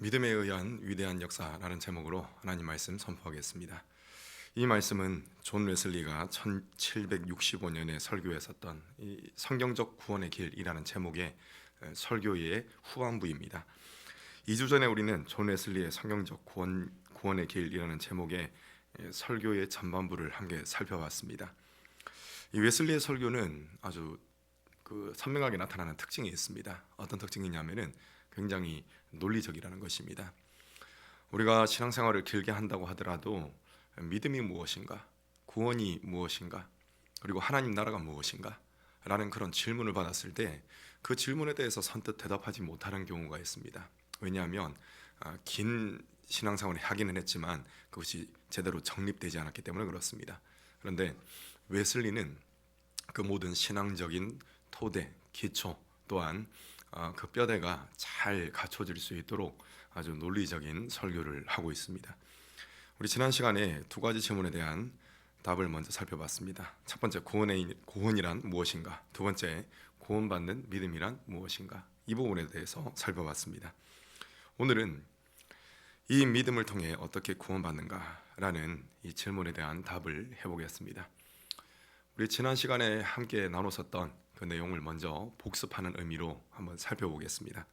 믿음에 의한 위대한 역사라는 제목으로 하나님 말씀 선포하겠습니다. 이 말씀은 존 웨슬리가 1765년에 설교했었던 이 성경적 구원의 길이라는 제목의 설교의 후반부입니다. 2주 전에 우리는 존 웨슬리의 성경적 구원의 길이라는 제목의 설교의 전반부를 함께 살펴봤습니다. 이 웨슬리의 설교는 아주 선명하게 나타나는 특징이 있습니다. 어떤 특징이냐면은 굉장히 논리적이라는 것입니다. 우리가 신앙생활을 길게 한다고 하더라도 믿음이 무엇인가, 구원이 무엇인가, 그리고 하나님 나라가 무엇인가 라는 그런 질문을 받았을 때 그 질문에 대해서 선뜻 대답하지 못하는 경우가 있습니다. 왜냐하면 긴 신앙생활을 하기는 했지만 그것이 제대로 정립되지 않았기 때문에 그렇습니다. 그런데 웨슬리는 그 모든 신앙적인 토대, 기초 또한 그 뼈대가 잘 갖춰질 수 있도록 아주 논리적인 설교를 하고 있습니다. 우리 지난 시간에 두 가지 질문에 대한 답을 먼저 살펴봤습니다. 첫 번째, 구원이란 무엇인가? 두 번째, 구원받는 믿음이란 무엇인가? 이 부분에 대해서 살펴봤습니다. 오늘은 이 믿음을 통해 어떻게 구원받는가라는 이 질문에 대한 답을 해보겠습니다. 우리 지난 시간에 함께 나눴었던 그 내용을 먼저 복습하는 의미로 한번 살펴보겠습니다.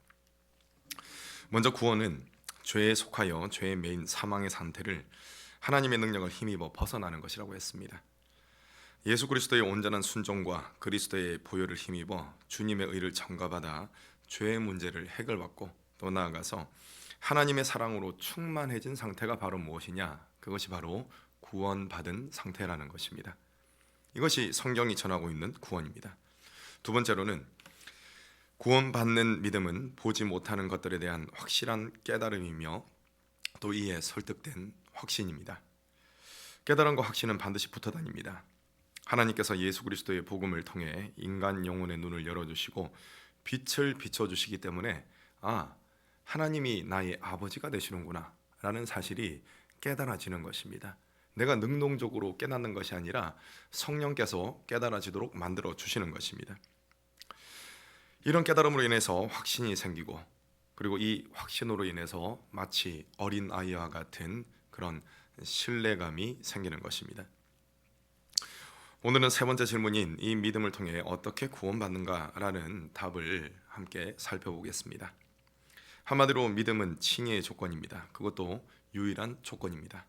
먼저 구원은 죄에 속하여 죄의 매인 사망의 상태를 하나님의 능력을 힘입어 벗어나는 것이라고 했습니다. 예수 그리스도의 온전한 순종과 그리스도의 보혈을 힘입어 주님의 의를 전가받아 죄의 문제를 해결받고 또 나아가서 하나님의 사랑으로 충만해진 상태가 바로 무엇이냐? 그것이 바로 구원받은 상태라는 것입니다. 이것이 성경이 전하고 있는 구원입니다. 두 번째로는 구원받는 믿음은 보지 못하는 것들에 대한 확실한 깨달음이며 또 이에 설득된 확신입니다. 깨달음과 확신은 반드시 붙어 다닙니다. 하나님께서 예수 그리스도의 복음을 통해 인간 영혼의 눈을 열어주시고 빛을 비춰주시기 때문에 하나님이 나의 아버지가 되시는구나 라는 사실이 깨달아지는 것입니다. 내가 능동적으로 깨닫는 것이 아니라 성령께서 깨달아지도록 만들어 주시는 것입니다. 이런 깨달음으로 인해서 확신이 생기고 그리고 이 확신으로 인해서 마치 어린 아이와 같은 그런 신뢰감이 생기는 것입니다. 오늘은 세 번째 질문인 이 믿음을 통해 어떻게 구원받는가라는 답을 함께 살펴보겠습니다. 한마디로 믿음은 칭의의 조건입니다. 그것도 유일한 조건입니다.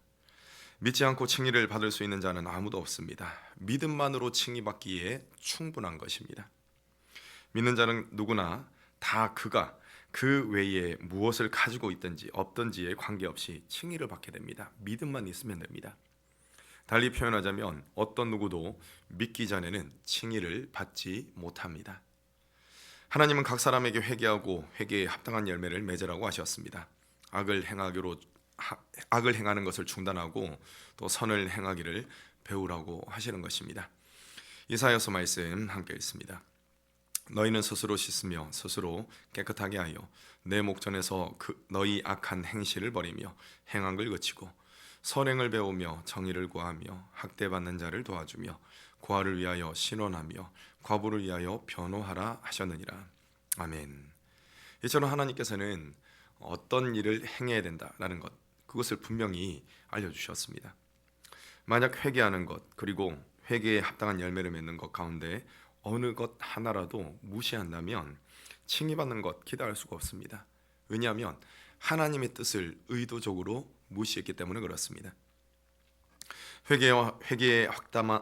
믿지 않고 칭의를 받을 수 있는 자는 아무도 없습니다. 믿음만으로 칭의받기에 충분한 것입니다. 믿는 자는 누구나 다 그가 그 외에 무엇을 가지고 있든지 없든지에 관계없이 칭의를 받게 됩니다. 믿음만 있으면 됩니다. 달리 표현하자면 어떤 누구도 믿기 전에는 칭의를 받지 못합니다. 하나님은 각 사람에게 회개하고 회개에 합당한 열매를 맺으라고 하셨습니다. 악을 행하는 것을 중단하고 또 선을 행하기를 배우라고 하시는 것입니다. 이사야서 말씀 함께 읽습니다. 너희는 스스로 씻으며 스스로 깨끗하게 하여 내 목전에서 너희 악한 행실을 버리며 행악을 그치고 선행을 배우며 정의를 구하며 학대받는 자를 도와주며 고아를 위하여 신원하며 과부를 위하여 변호하라 하셨느니라. 아멘. 이처럼 하나님께서는 어떤 일을 행해야 된다라는 것, 그것을 분명히 알려주셨습니다. 만약 회개하는 것 그리고 회개에 합당한 열매를 맺는 것 가운데 어느 것 하나라도 무시한다면 칭의받는 것 기대할 수가 없습니다. 왜냐하면 하나님의 뜻을 의도적으로 무시했기 때문에 그렇습니다. 회개에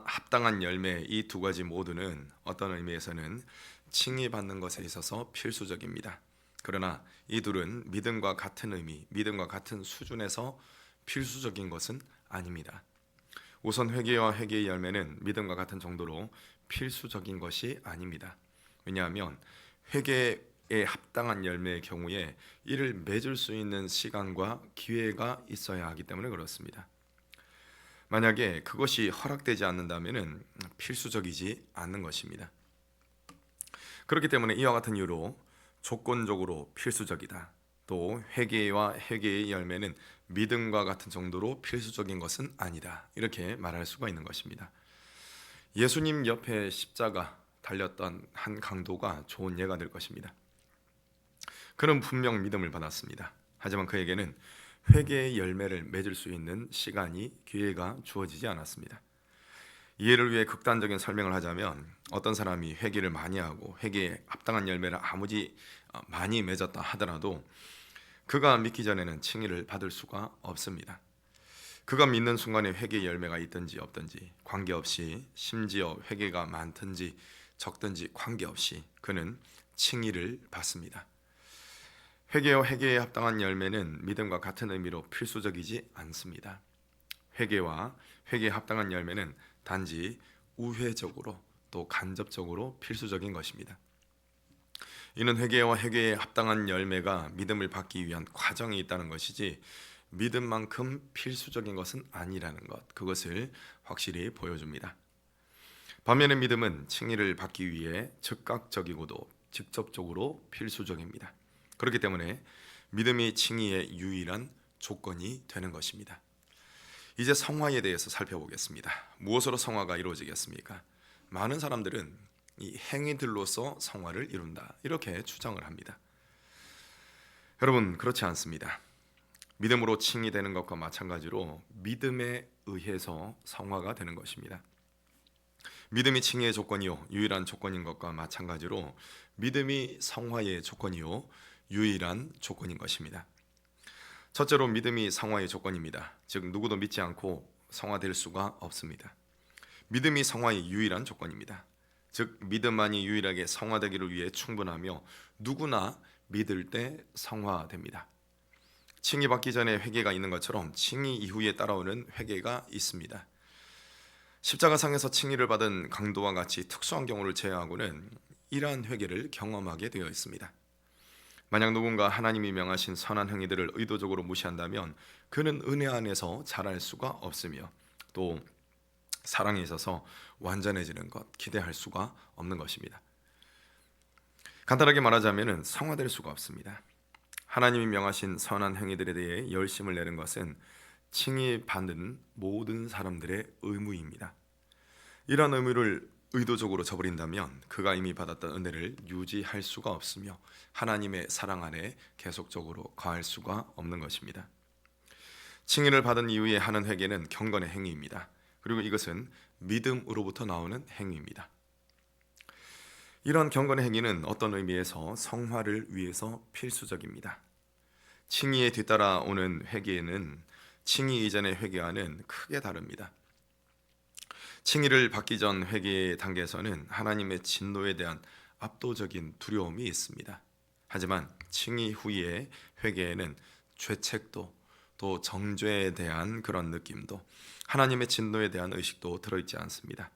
합당한 열매 이 두 가지 모두는 어떤 의미에서는 칭의받는 것에 있어서 필수적입니다. 그러나 이 둘은 믿음과 같은 의미, 믿음과 같은 수준에서 필수적인 것은 아닙니다. 우선 회개와 회개의 열매는 믿음과 같은 정도로 필수적인 것이 아닙니다. 왜냐하면 회개에 합당한 열매의 경우에 이를 맺을 수 있는 시간과 기회가 있어야 하기 때문에 그렇습니다. 만약에 그것이 허락되지 않는다면 필수적이지 않는 것입니다. 그렇기 때문에 이와 같은 이유로 조건적으로 필수적이다. 또 회개와 회개의 열매는 믿음과 같은 정도로 필수적인 것은 아니다. 이렇게 말할 수가 있는 것입니다. 예수님 옆에 십자가 달렸던 한 강도가 좋은 예가 될 것입니다. 그는 분명 믿음을 받았습니다. 하지만 그에게는 회개의 열매를 맺을 수 있는 시간이 기회가 주어지지 않았습니다. 이해를 위해 극단적인 설명을 하자면 어떤 사람이 회개를 많이 하고 회개에 합당한 열매를 아무리 많이 맺었다 하더라도 그가 믿기 전에는 칭의를 받을 수가 없습니다. 그가 믿는 순간에 회개의 열매가 있든지 없든지 관계없이, 심지어 회개가 많든지 적든지 관계없이 그는 칭의를 받습니다. 회개와 회개에 합당한 열매는 믿음과 같은 의미로 필수적이지 않습니다. 회개와 회개에 합당한 열매는 단지 우회적으로 또 간접적으로 필수적인 것입니다. 이는 회개와 회개에 합당한 열매가 믿음을 받기 위한 과정이 있다는 것이지 믿음만큼 필수적인 것은 아니라는 것, 그것을 확실히 보여줍니다. 반면에 믿음은 칭의를 받기 위해 즉각적이고도 직접적으로 필수적입니다. 그렇기 때문에 믿음이 칭의의 유일한 조건이 되는 것입니다. 이제 성화에 대해서 살펴보겠습니다. 무엇으로 성화가 이루어지겠습니까? 많은 사람들은 이 행위들로서 성화를 이룬다, 이렇게 주장을 합니다. 여러분, 그렇지 않습니다. 믿음으로 칭의되는 것과 마찬가지로 믿음에 의해서 성화가 되는 것입니다. 믿음이 칭의의 조건이요 유일한 조건인 것과 마찬가지로 믿음이 성화의 조건이요 유일한 조건인 것입니다. 첫째로 믿음이 성화의 조건입니다. 즉 누구도 믿지 않고 성화될 수가 없습니다. 믿음이 성화의 유일한 조건입니다. 즉 믿음만이 유일하게 성화되기를 위해 충분하며 누구나 믿을 때 성화됩니다. 칭의 받기 전에 회개가 있는 것처럼 칭의 이후에 따라오는 회개가 있습니다. 십자가상에서 칭의를 받은 강도와 같이 특수한 경우를 제외하고는 이러한 회개를 경험하게 되어 있습니다. 만약 누군가 하나님이 명하신 선한 행위들을 의도적으로 무시한다면 그는 은혜 안에서 자랄 수가 없으며 또 사랑에 있어서 완전해지는 것, 기대할 수가 없는 것입니다. 간단하게 말하자면 성화될 수가 없습니다. 하나님이 명하신 선한 행위들에 대해 열심을 내는 것은 칭의받는 모든 사람들의 의무입니다. 이러한 의무를 의도적으로 저버린다면 그가 이미 받았던 은혜를 유지할 수가 없으며 하나님의 사랑 안에 계속적으로 거할 수가 없는 것입니다. 칭의를 받은 이후에 하는 회개는 경건의 행위입니다. 그리고 이것은 믿음으로부터 나오는 행위입니다. 이러한 경건의 행위는 어떤 의미에서 성화를 위해서 필수적입니다. 칭의에 뒤따라오는 회개는 칭의 이전의 회개와는 크게 다릅니다. 칭의를 받기 전 회개의 단계에서는 하나님의 진노에 대한 압도적인 두려움이 있습니다. 하지만 칭의 후의 회개에는 죄책도 또 정죄에 대한 그런 느낌도 하나님의 진노에 대한 의식도 들어있지 않습니다.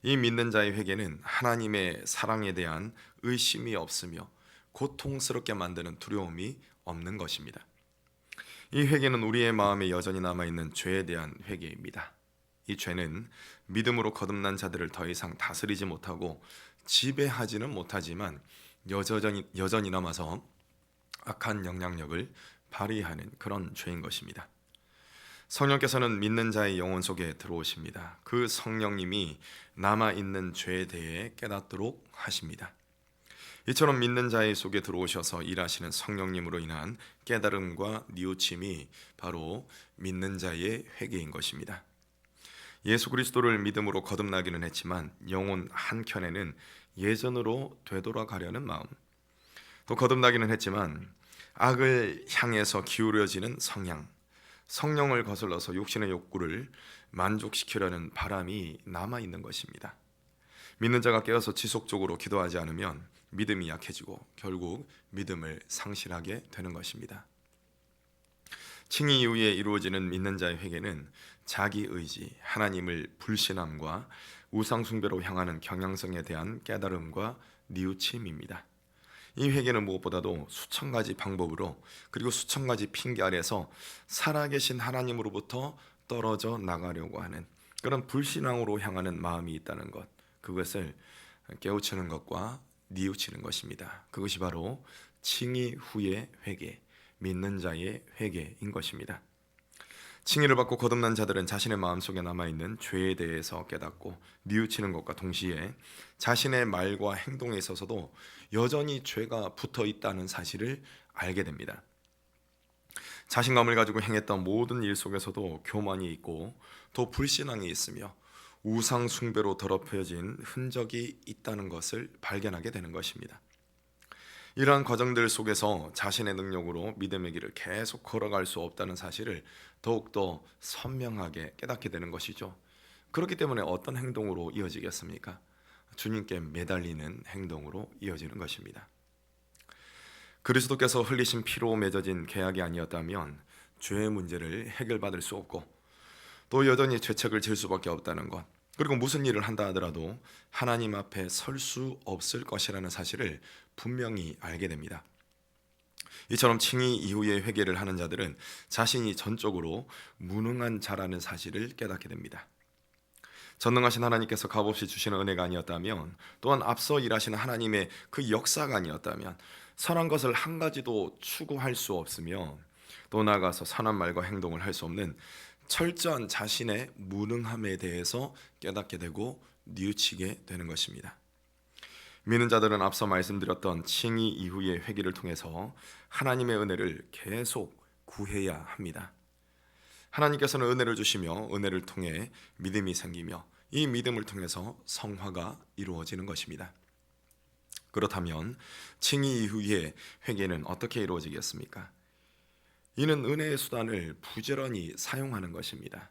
이 믿는 자의 회개는 하나님의 사랑에 대한 의심이 없으며 고통스럽게 만드는 두려움이 없는 것입니다. 이 회개는 우리의 마음에 여전히 남아있는 죄에 대한 회개입니다. 이 죄는 믿음으로 거듭난 자들을 더 이상 다스리지 못하고 지배하지는 못하지만 여전히 남아서 악한 영향력을 발휘하는 그런 죄인 것입니다. 성령께서는 믿는 자의 영혼 속에 들어오십니다. 그 성령님이 남아있는 죄에 대해 깨닫도록 하십니다. 이처럼 믿는 자의 속에 들어오셔서 일하시는 성령님으로 인한 깨달음과 뉘우침이 바로 믿는 자의 회개인 것입니다. 예수 그리스도를 믿음으로 거듭나기는 했지만 영혼 한켠에는 예전으로 되돌아가려는 마음, 또 거듭나기는 했지만 악을 향해서 기울여지는 성향, 성령을 거슬러서 육신의 욕구를 만족시키려는 바람이 남아있는 것입니다. 믿는 자가 깨어서 지속적으로 기도하지 않으면 믿음이 약해지고 결국 믿음을 상실하게 되는 것입니다. 칭의 이후에 이루어지는 믿는 자의 회개는 자기 의지, 하나님을 불신함과 우상 숭배로 향하는 경향성에 대한 깨달음과 뉘우침입니다. 이 회개는 무엇보다도 수천 가지 방법으로 그리고 수천 가지 핑계 아래서 살아계신 하나님으로부터 떨어져 나가려고 하는 그런 불신앙으로 향하는 마음이 있다는 것, 그것을 깨우치는 것과 뉘우치는 것입니다. 그것이 바로 칭의 후의 회개, 믿는 자의 회개인 것입니다. 칭의를 받고 거듭난 자들은 자신의 마음속에 남아있는 죄에 대해서 깨닫고 뉘우치는 것과 동시에 자신의 말과 행동에 있어서도 여전히 죄가 붙어 있다는 사실을 알게 됩니다. 자신감을 가지고 행했던 모든 일 속에서도 교만이 있고 또 불신앙이 있으며 우상 숭배로 더럽혀진 흔적이 있다는 것을 발견하게 되는 것입니다. 이러한 과정들 속에서 자신의 능력으로 믿음의 길을 계속 걸어갈 수 없다는 사실을 더욱더 선명하게 깨닫게 되는 것이죠. 그렇기 때문에 어떤 행동으로 이어지겠습니까? 주님께 매달리는 행동으로 이어지는 것입니다. 그리스도께서 흘리신 피로 맺어진 계약이 아니었다면 죄의 문제를 해결받을 수 없고 또 여전히 죄책을 질 수밖에 없다는 것, 그리고 무슨 일을 한다 하더라도 하나님 앞에 설 수 없을 것이라는 사실을 분명히 알게 됩니다. 이처럼 칭의 이후에 회개를 하는 자들은 자신이 전적으로 무능한 자라는 사실을 깨닫게 됩니다. 전능하신 하나님께서 값없이 주시는 은혜가 아니었다면, 또한 앞서 일하시는 하나님의 그 역사가 아니었다면 선한 것을 한 가지도 추구할 수 없으며 또 나아가서 선한 말과 행동을 할 수 없는 철저한 자신의 무능함에 대해서 깨닫게 되고 뉘우치게 되는 것입니다. 믿는 자들은 앞서 말씀드렸던 칭의 이후의 회개를 통해서 하나님의 은혜를 계속 구해야 합니다. 하나님께서는 은혜를 주시며 은혜를 통해 믿음이 생기며 이 믿음을 통해서 성화가 이루어지는 것입니다. 그렇다면 칭의 이후의 회개는 어떻게 이루어지겠습니까? 이는 은혜의 수단을 부지런히 사용하는 것입니다.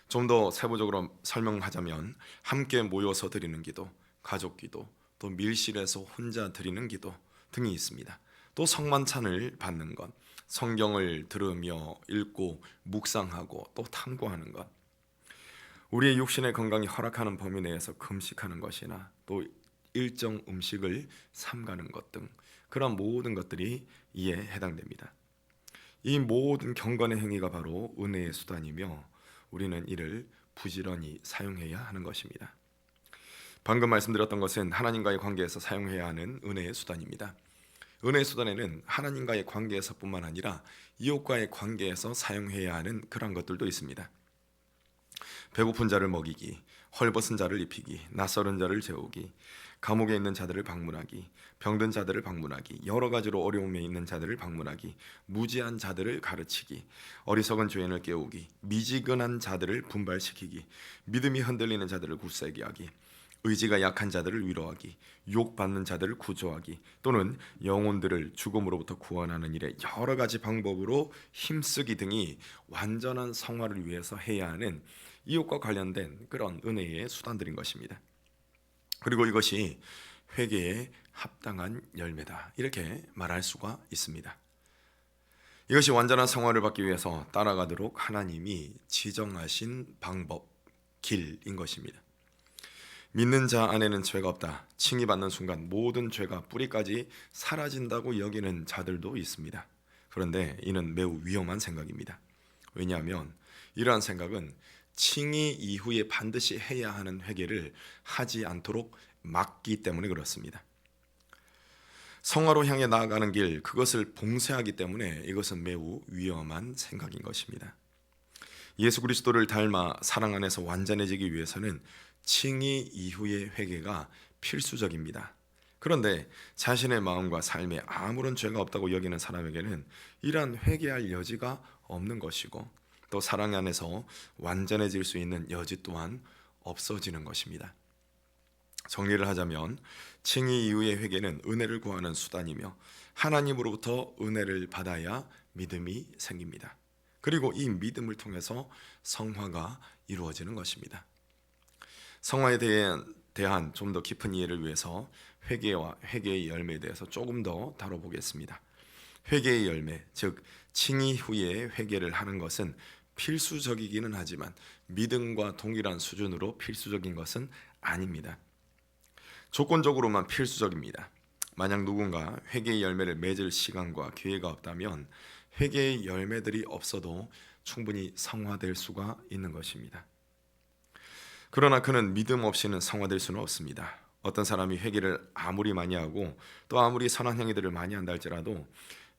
좀 더 세부적으로 설명하자면 함께 모여서 드리는 기도, 가족 기도, 또 밀실에서 혼자 드리는 기도 등이 있습니다. 또 성만찬을 받는 것, 성경을 들으며 읽고 묵상하고 또 탐구하는 것, 우리의 육신의 건강이 허락하는 범위 내에서 금식하는 것이나 또 일정 음식을 삼가는 것 등 그런 모든 것들이 이에 해당됩니다. 이 모든 경건의 행위가 바로 은혜의 수단이며 우리는 이를 부지런히 사용해야 하는 것입니다. 방금 말씀드렸던 것은 하나님과의 관계에서 사용해야 하는 은혜의 수단입니다. 은혜의 수단에는 하나님과의 관계에서뿐만 아니라 이웃과의 관계에서 사용해야 하는 그런 것들도 있습니다. 배고픈 자를 먹이기, 헐벗은 자를 입히기, 낯설은 자를 재우기, 감옥에 있는 자들을 방문하기, 병든 자들을 방문하기, 여러 가지로 어려움에 있는 자들을 방문하기, 무지한 자들을 가르치기, 어리석은 죄인을 깨우기, 미지근한 자들을 분발시키기, 믿음이 흔들리는 자들을 굳세게 하기, 의지가 약한 자들을 위로하기, 욕받는 자들을 구조하기, 또는 영혼들을 죽음으로부터 구원하는 일에 여러 가지 방법으로 힘쓰기 등이 완전한 성화를 위해서 해야 하는 이웃과 관련된 그런 은혜의 수단들인 것입니다. 그리고 이것이 회개에 합당한 열매다, 이렇게 말할 수가 있습니다. 이것이 완전한 성화를 받기 위해서 따라가도록 하나님이 지정하신 방법, 길인 것입니다. 믿는 자 안에는 죄가 없다, 칭의받는 순간 모든 죄가 뿌리까지 사라진다고 여기는 자들도 있습니다. 그런데 이는 매우 위험한 생각입니다. 왜냐하면 이러한 생각은 칭의 이후에 반드시 해야 하는 회개를 하지 않도록 막기 때문에 그렇습니다. 성화로 향해 나아가는 길, 그것을 봉쇄하기 때문에 이것은 매우 위험한 생각인 것입니다. 예수 그리스도를 닮아 사랑 안에서 완전해지기 위해서는 칭의 이후의 회개가 필수적입니다. 그런데 자신의 마음과 삶에 아무런 죄가 없다고 여기는 사람에게는 이러한 회개할 여지가 없는 것이고 또 사랑 안에서 완전해질 수 있는 여지 또한 없어지는 것입니다. 정리를 하자면 칭의 이후의 회개는 은혜를 구하는 수단이며 하나님으로부터 은혜를 받아야 믿음이 생깁니다. 그리고 이 믿음을 통해서 성화가 이루어지는 것입니다. 성화에 대한 좀 더 깊은 이해를 위해서 회개와 회개의 열매에 대해서 조금 더 다뤄보겠습니다. 회개의 열매, 즉 칭의 후에 회개를 하는 것은 필수적이기는 하지만 믿음과 동일한 수준으로 필수적인 것은 아닙니다. 조건적으로만 필수적입니다. 만약 누군가 회개의 열매를 맺을 시간과 기회가 없다면 회개의 열매들이 없어도 충분히 성화될 수가 있는 것입니다. 그러나 그는 믿음 없이는 성화될 수는 없습니다. 어떤 사람이 회개를 아무리 많이 하고 또 아무리 선한 행위들을 많이 한다 할지라도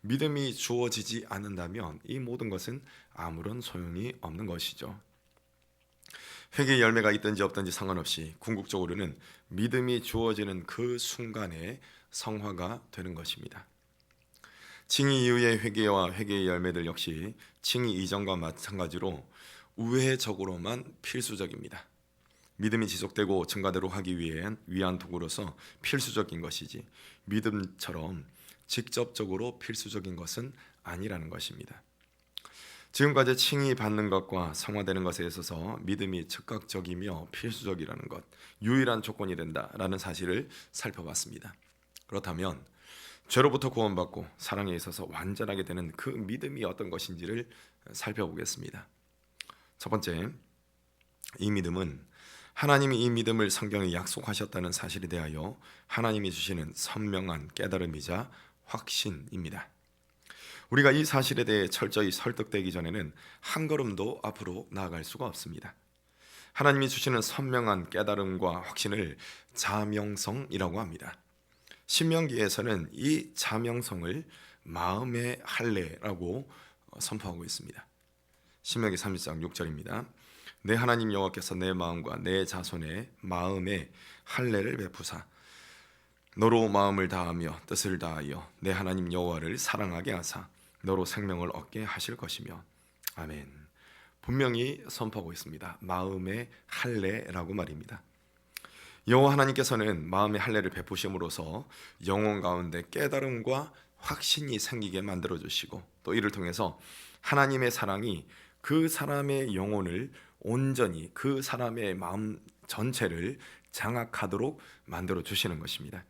믿음이 주어지지 않는다면 이 모든 것은 아무런 소용이 없는 것이죠. 회개의 열매가 있든지 없든지 상관없이 궁극적으로는 믿음이 주어지는 그 순간에 성화가 되는 것입니다. 칭의 이후의 회개와 회개의 열매들 역시 칭의 이전과 마찬가지로 우회적으로만 필수적입니다. 믿음이 지속되고 증가되도록 하기 위한 도구로서 필수적인 것이지 믿음처럼 직접적으로 필수적인 것은 아니라는 것입니다. 지금까지 칭의 받는 것과 성화되는 것에 있어서 믿음이 즉각적이며 필수적이라는 것, 유일한 조건이 된다라는 사실을 살펴봤습니다. 그렇다면 죄로부터 구원받고 사랑에 있어서 완전하게 되는 그 믿음이 어떤 것인지를 살펴보겠습니다. 첫 번째, 이 믿음은 하나님이 이 믿음을 성경에 약속하셨다는 사실에 대하여 하나님이 주시는 선명한 깨달음이자 확신입니다. 우리가 이 사실에 대해 철저히 설득되기 전에는 한 걸음도 앞으로 나아갈 수가 없습니다. 하나님이 주시는 선명한 깨달음과 확신을 자명성이라고 합니다. 신명기에서는 이 자명성을 마음의 할례라고 선포하고 있습니다. 신명기 30장 6절입니다. 내 하나님 여호와께서 내 마음과 내 자손의 마음에 할례를 베푸사 너로 마음을 다하며 뜻을 다하여 내 하나님 여호와를 사랑하게 하사 너로 생명을 얻게 하실 것이며. 아멘. 분명히 선포하고 있습니다. 마음의 할례라고 말입니다. 여호와 하나님께서는 마음의 할례를 베푸심으로써 영혼 가운데 깨달음과 확신이 생기게 만들어 주시고 또 이를 통해서 하나님의 사랑이 그 사람의 영혼을 온전히 그 사람의 마음 전체를 장악하도록 만들어 주시는 것입니다.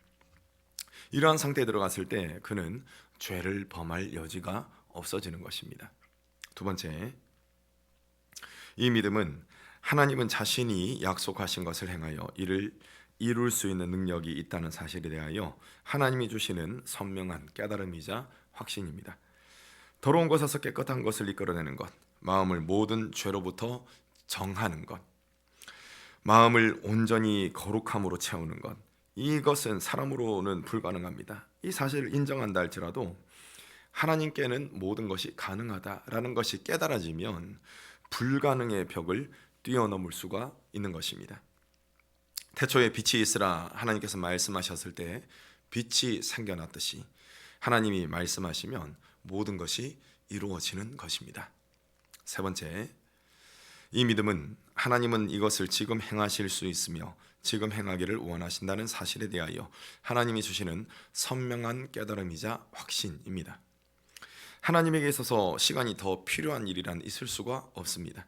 이러한 상태에 들어갔을 때 그는 죄를 범할 여지가 없어지는 것입니다. 두 번째, 이 믿음은 하나님은 자신이 약속하신 것을 행하여 이를 이룰 수 있는 능력이 있다는 사실에 대하여 하나님이 주시는 선명한 깨달음이자 확신입니다. 더러운 것에서 깨끗한 것을 이끌어내는 것, 마음을 모든 죄로부터 정하는 것, 마음을 온전히 거룩함으로 채우는 것, 이것은 사람으로는 불가능합니다. 이 사실을 인정한다 할지라도 하나님께는 모든 것이 가능하다라는 것이 깨달아지면 불가능의 벽을 뛰어넘을 수가 있는 것입니다. 태초에 빛이 있으라 하나님께서 말씀하셨을 때 빛이 생겨났듯이 하나님이 말씀하시면 모든 것이 이루어지는 것입니다. 세 번째, 이 믿음은 하나님은 이것을 지금 행하실 수 있으며 지금 행하기를 원하신다는 사실에 대하여 하나님이 주시는 선명한 깨달음이자 확신입니다. 하나님에게 있어서 시간이 더 필요한 일이란 있을 수가 없습니다.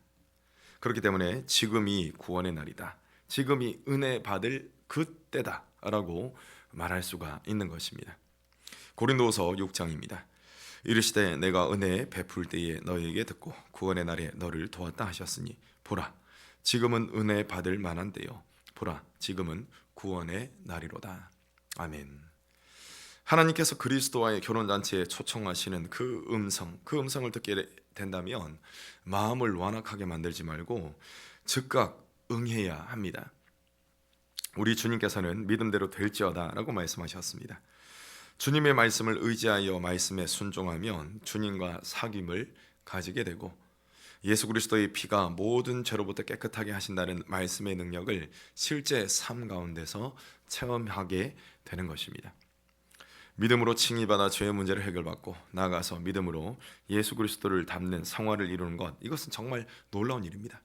그렇기 때문에 지금이 구원의 날이다, 지금이 은혜 받을 그때다 라고 말할 수가 있는 것입니다. 고린도후서 6장입니다. 이르시되 내가 은혜 베풀 때에 너희에게 듣고 구원의 날에 너를 도왔다 하셨으니 보라 지금은 은혜 받을 만한 때요 보라 지금은 구원의 날이로다. 아멘. 하나님께서 그리스도와의 결혼잔치에 초청하시는 그 음성을 듣게 된다면 마음을 완악하게 만들지 말고 즉각 응해야 합니다. 우리 주님께서는 믿음대로 될지어다 라고 말씀하셨습니다. 주님의 말씀을 의지하여 말씀에 순종하면 주님과 사귐을 가지게 되고 예수 그리스도의 피가 모든 죄로부터 깨끗하게 하신다는 말씀의 능력을 실제 삶 가운데서 체험하게 되는 것입니다. 믿음으로 칭의받아 죄의 문제를 해결받고 나아가서 믿음으로 예수 그리스도를 닮는 성화를 이루는 것, 이것은 정말 놀라운 일입니다.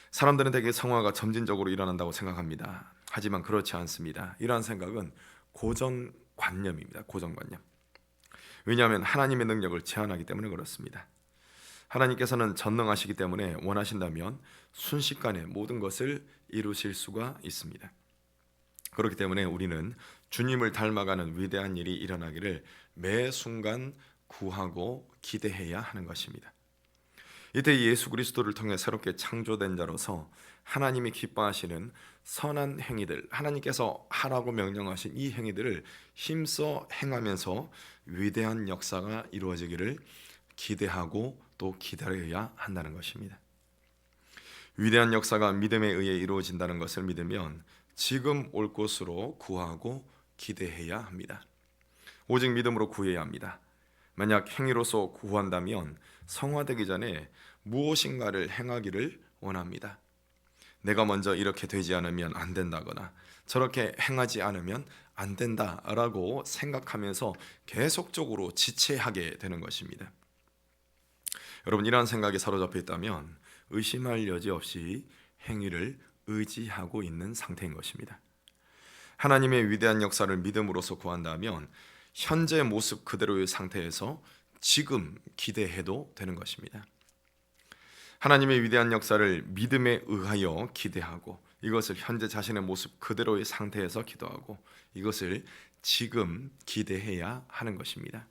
사람들은 대개 성화가 점진적으로 일어난다고 생각합니다. 하지만 그렇지 않습니다. 이러한 생각은 고정관념입니다. 고정관념. 왜냐하면 하나님의 능력을 제한하기 때문에 그렇습니다. 하나님께서는 전능하시기 때문에 원하신다면 순식간에 모든 것을 이루실 수가 있습니다. 그렇기 때문에 우리는 주님을 닮아가는 위대한 일이 일어나기를 매 순간 구하고 기대해야 하는 것입니다. 이때 예수 그리스도를 통해 새롭게 창조된 자로서 하나님이 기뻐하시는 선한 행위들, 하나님께서 하라고 명령하신 이 행위들을 힘써 행하면서 위대한 역사가 이루어지기를 기대하고 또 기다려야 한다는 것입니다. 위대한 역사가 믿음에 의해 이루어진다는 것을 믿으면 지금 올 곳으로 구하고 기대해야 합니다. 오직 믿음으로 구해야 합니다. 만약 행위로서 구한다면 성화되기 전에 무엇인가를 행하기를 원합니다. 내가 먼저 이렇게 되지 않으면 안 된다거나 저렇게 행하지 않으면 안 된다라고 생각하면서 계속적으로 지체하게 되는 것입니다. 여러분, 이러한 생각에 사로잡혀 있다면 의심할 여지 없이 행위를 의지하고 있는 상태인 것입니다. 하나님의 위대한 역사를 믿음으로써 구한다면 현재 모습 그대로의 상태에서 지금 기대해도 되는 것입니다. 하나님의 위대한 역사를 믿음에 의하여 기대하고 이것을 현재 자신의 모습 그대로의 상태에서 기도하고 이것을 지금 기대해야 하는 것입니다.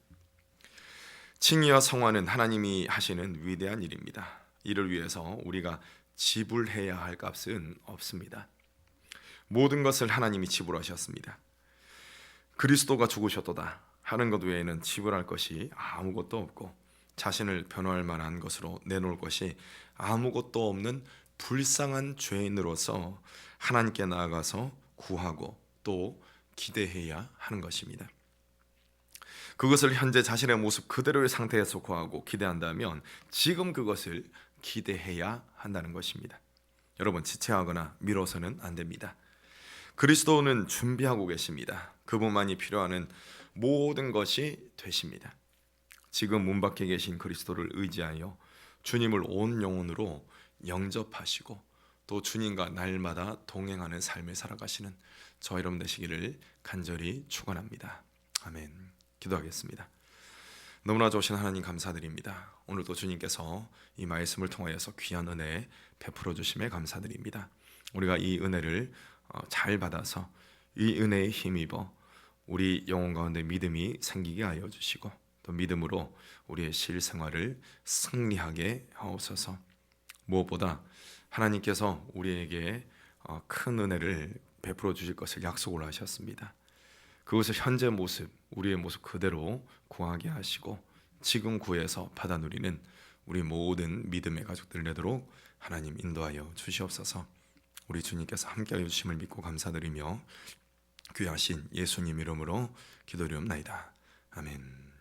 칭의와 성화는 하나님이 하시는 위대한 일입니다. 이를 위해서 우리가 지불해야 할 값은 없습니다. 모든 것을 하나님이 지불하셨습니다. 그리스도가 죽으셨도다 하는 것 외에는 지불할 것이 아무것도 없고 자신을 변호할 만한 것으로 내놓을 것이 아무것도 없는 불쌍한 죄인으로서 하나님께 나아가서 구하고 또 기대해야 하는 것입니다. 그것을 현재 자신의 모습 그대로의 상태에서 구하고 기대한다면 지금 그것을 기대해야 한다는 것입니다. 여러분, 지체하거나 미뤄서는 안 됩니다. 그리스도는 준비하고 계십니다. 그분만이 필요한 모든 것이 되십니다. 지금 문 밖에 계신 그리스도를 의지하여 주님을 온 영혼으로 영접하시고 또 주님과 날마다 동행하는 삶을 살아가시는 저 여러분 되시기를 간절히 축원합니다. 아멘. 기도하겠습니다. 너무나 좋으신 하나님 감사드립니다. 오늘도 주님께서 이 말씀을 통하여서 귀한 은혜 베풀어 주심에 감사드립니다. 우리가 이 은혜를 잘 받아서 이 은혜에 힘입어 우리 영혼 가운데 믿음이 생기게 하여 주시고 또 믿음으로 우리의 실생활을 승리하게 하옵소서. 무엇보다 하나님께서 우리에게 큰 은혜를 베풀어 주실 것을 약속을 하셨습니다. 그것을 현재 모습, 우리의 모습 그대로 구하게 하시고 지금 구해서 받아 누리는 우리 모든 믿음의 가족들 되도록 하나님 인도하여 주시옵소서. 우리 주님께서 함께하여 주심을 믿고 감사드리며 귀하신 예수님 이름으로 기도드리옵나이다. 아멘.